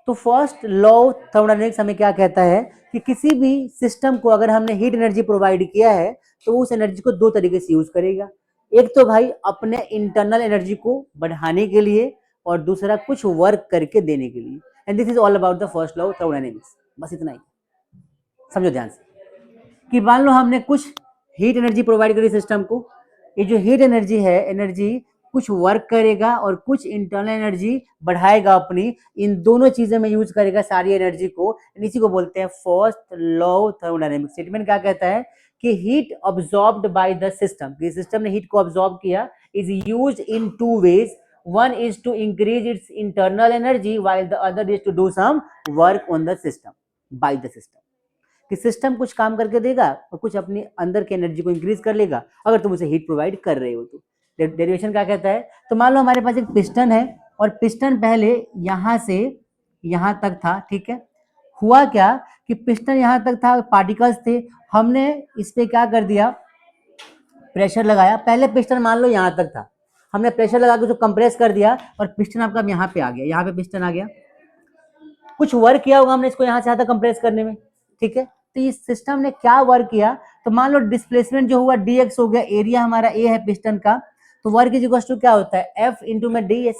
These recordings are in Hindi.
तो फर्स्ट लॉ ऑफ थर्मोडायनेमिक्स हमें क्या कहता है कि किसी भी सिस्टम को अगर हमने हीट एनर्जी प्रोवाइड किया है तो उस एनर्जी को दो तरीके से यूज करेगा। एक तो भाई अपने इंटरनल एनर्जी को बढ़ाने के लिए और दूसरा कुछ वर्क करके देने के लिए। And this is all about the first law of thermodynamics. बस इतना ही समझो ध्यान से कि मान लो हमने कुछ हीट एनर्जी प्रोवाइड करी सिस्टम को। ये जो हीट एनर्जी है, एनर्जी कुछ वर्क करेगा और कुछ इंटरनल एनर्जी बढ़ाएगा अपनी। इन दोनों चीजों में यूज करेगा सारी एनर्जी को। इसी को बोलते हैं first law of thermodynamics. Statement क्या कहता है कि heat absorbed by the system, system ने हीट को अब्सॉर्ब किया, is used in two ways. One is to increase its internal energy while the other is to do some work on the system by the system. कि सिस्टम कुछ काम करके देगा और कुछ अपनी अंदर की एनर्जी को इंक्रीज कर लेगा अगर तुम उसे हीट प्रोवाइड कर रहे हो तो। डेरिवेशन क्या कहता है, तो मान लो हमारे पास एक पिस्टन है और पिस्टन पहले यहां से यहां तक था, ठीक है। हुआ क्या कि पिस्टन यहां तक था, पार्टिकल्स थे, हमने इस पे क्या कर दिया, प्रेशर लगाया। पहले पिस्टन मान लो यहां तक था, हमने प्रेशर लगा के उसको कंप्रेस कर दिया और पिस्टन आपका यहाँ पे आ गया, यहाँ पे पिस्टन आ गया। कुछ वर्क किया होगा हमने इसको यहाँ से यहाँ तक कंप्रेस करने में, ठीक है। तो इस सिस्टम ने क्या वर्क किया, तो मान लो डिस्प्लेसमेंट जो हुआ dx हो गया, एरिया हमारा a है पिस्टन का, तो वर्क इज इक्वल टू क्या होता है f इंटू में ds,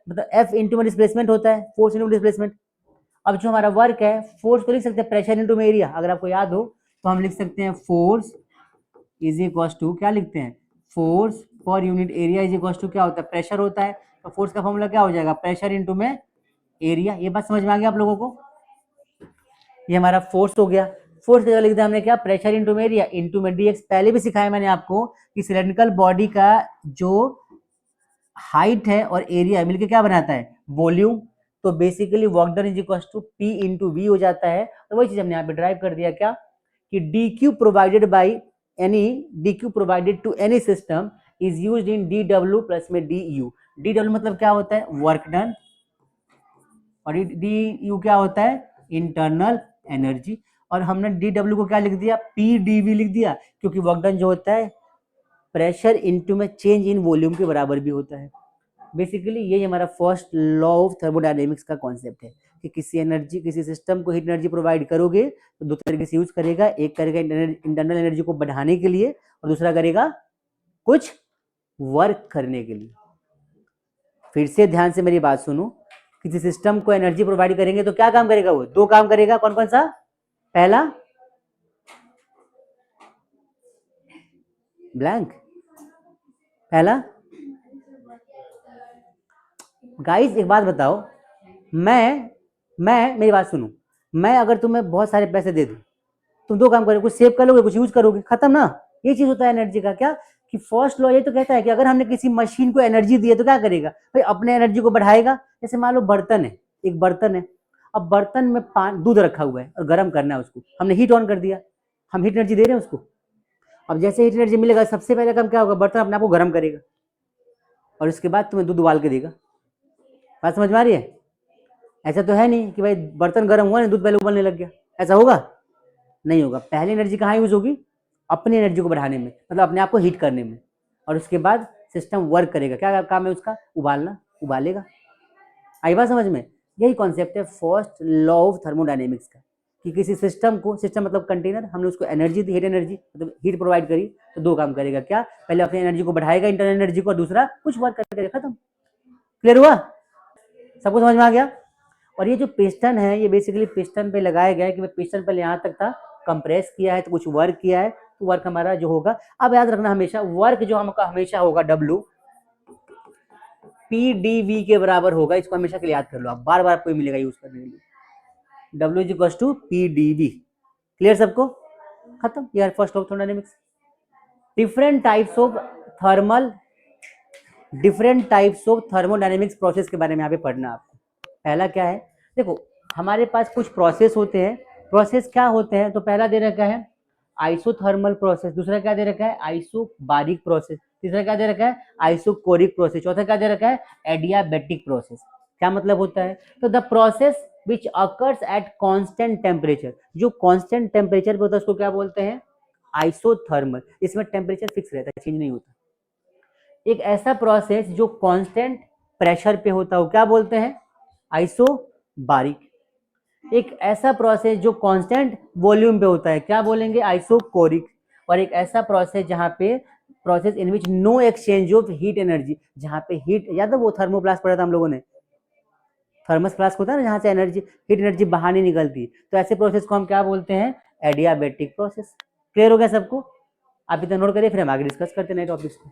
मतलब f इंटू में डिस्प्लेसमेंट होता है, फोर्स इंटू डिस्प्लेसमेंट। अब जो हमारा वर्क है, फोर्स को लिख सकते हैं प्रेशर इंटू में एरिया। अगर आपको याद हो तो हम लिख सकते हैं फोर्स इज इक्वल टू, क्या लिखते हैं, फोर्स पर unit area is equal to क्या होता है, प्रेशर होता है। तो फोर्स का फॉर्मूला क्या हो जाएगा, प्रेशर इंटू में एरिया। ये बात समझ में आ गया आप लोगों को, ये हमारा फोर्स हो गया। फोर्स की जगह लिख दिया हमने क्या, प्रेशर इंटू में एरिया इंटू में dx। पहले भी सिखाया मैंने आपको कि सिलेंड्रिकल बॉडी का जो हाइट है और एरिया मिलके क्या बनाता है, वॉल्यूम। तो basically work done is equal to P into v हो जाता है। तो वही चीज हमने यहाँ पे ड्राइव कर दिया क्या, कि dq provided by any, dq provided to any system is used in dw plus में du। dw मतलब क्या होता है, वर्क डन, और du क्या होता है, इंटरनल एनर्जी। और हमने dw को क्या लिख दिया, pdv लिख दिया, क्योंकि वर्क डन जो होता है प्रेशर इनटू में चेंज इन वॉल्यूम के बराबर भी होता है। बेसिकली यही हमारा फर्स्ट लॉ ऑफ थर्मोडायनेमिक्स का कॉन्सेप्ट है कि किसी एनर्जी, किसी सिस्टम को हीट एनर्जी प्रोवाइड करोगे तो दो तरीके से यूज करेगा। एक करेगा इंटरनल एनर्जी को बढ़ाने के लिए और दूसरा करेगा कुछ वर्क करने के लिए। फिर से ध्यान से मेरी बात सुनो, किसी सिस्टम को एनर्जी प्रोवाइड करेंगे तो क्या काम करेगा, वो दो काम करेगा। कौन कौन सा, पहला ब्लैंक, पहला गाइस एक बात बताओ, मैं मेरी बात सुनो, मैं अगर तुम्हें बहुत सारे पैसे दे दूं, तुम दो काम करोगे, कुछ सेव कर लोगे, कुछ यूज करोगे, खत्म ना। ये चीज होता है एनर्जी का, क्या कि फर्स्ट लॉ ये तो कहता है कि अगर हमने किसी मशीन को एनर्जी दी है तो क्या करेगा भाई, अपने एनर्जी को बढ़ाएगा। जैसे मान लो बर्तन है, एक बर्तन है, अब बर्तन में दूध रखा हुआ है और गर्म करना है उसको, हमने हीट ऑन कर दिया, हम हीट एनर्जी दे रहे हैं उसको। अब जैसे हीट एनर्जी मिलेगा, सबसे पहले काम क्या होगा, बर्तन अपने आप को गर्म करेगा और उसके बाद तुम्हें दूध उबाल के देगा। बात समझ में आ रही है। ऐसा तो है नहीं कि भाई बर्तन गर्म हुआ ना, दूध पहले उबलने लग गया, ऐसा होगा नहीं होगा। पहली एनर्जी कहाँ यूज होगी, अपनी एनर्जी को बढ़ाने में, मतलब अपने आप को हीट करने में, और उसके बाद सिस्टम वर्क करेगा। क्या काम है उसका, उबालना, उबालेगा। आई बात समझ में। यही कॉन्सेप्ट है फर्स्ट लॉ ऑफ थर्मोडायनेमिक्स का, कि किसी सिस्टम को, सिस्टम मतलब कंटेनर, हमने उसको एनर्जी दी, हीट एनर्जी मतलब हीट प्रोवाइड करी, तो दो काम करेगा, क्या, पहले अपनी एनर्जी को बढ़ाएगा, इंटरनल एनर्जी को, और दूसरा कुछ वर्क करेगा, खत्म। क्लियर हुआ, सबको समझ में आ गया। और ये जो पिस्टन है, ये बेसिकली पिस्टन पे लगाया गया है कि पिस्टन पहले यहाँ तक था, कंप्रेस किया है तो कुछ वर्क किया है, तो वर्क हमारा जो होगा, अब याद रखना हमेशा वर्क जो हमका हमेशा होगा W PdV के बराबर होगा। इसको हमेशा के लिए याद कर लो, आप बार बार आपको मिलेगा यूज करने के लिए, W is equal to PdV। Clear सबको, खत्म। यार first of thermodynamics. Different types of thermal, different types of thermodynamics process के बारे में यहाँ पे पढ़ना आपको। पहला क्या है, देखो हमारे पास कुछ प्रोसेस होते हैं। प्रोसेस क्या होते हैं, तो पहला दे रखा है आइसोथर्मल प्रोसेस, दूसरा क्या दे रखा है आइसोबारिक प्रोसेस, तीसरा क्या दे रखा है आइसोकोरिक प्रोसेस, चौथा क्या दे रखा है एडियाबैटिक प्रोसेस। क्या मतलब होता है, तो the process which occurs at constant temperature, जो कांस्टेंट टेम्परेचर पे होता है उसको क्या बोलते हैं, आइसोथर्मल। इसमें टेम्परेचर फिक्स रहता है, चेंज नहीं होता। एक ऐसा प्रोसेस जो कांस्टेंट प्रेशर पे होता है वो क्या बोलते हैं, आइसोबारिक। एक ऐसा प्रोसेस जो कांस्टेंट वॉल्यूम पे होता है, क्या बोलेंगे, आइसोकोरिक। और एक ऐसा प्रोसेस जहां पे process in which no exchange of heat energy, जहां पे हीट, याद है वो थर्मोप्लास्ट पढ़ा था हम लोगों ने, थर्मस फ्लास्क होता है ना, जहां से एनर्जी, हीट एनर्जी बाहर नहीं निकलती, तो ऐसे प्रोसेस को हम क्या बोलते हैं, एडियाबेटिक प्रोसेस। क्लियर हो गया सबको? आप इतना नोट करिए, फिर हम आगे डिस्कस करते हैं नए टॉपिक्स को।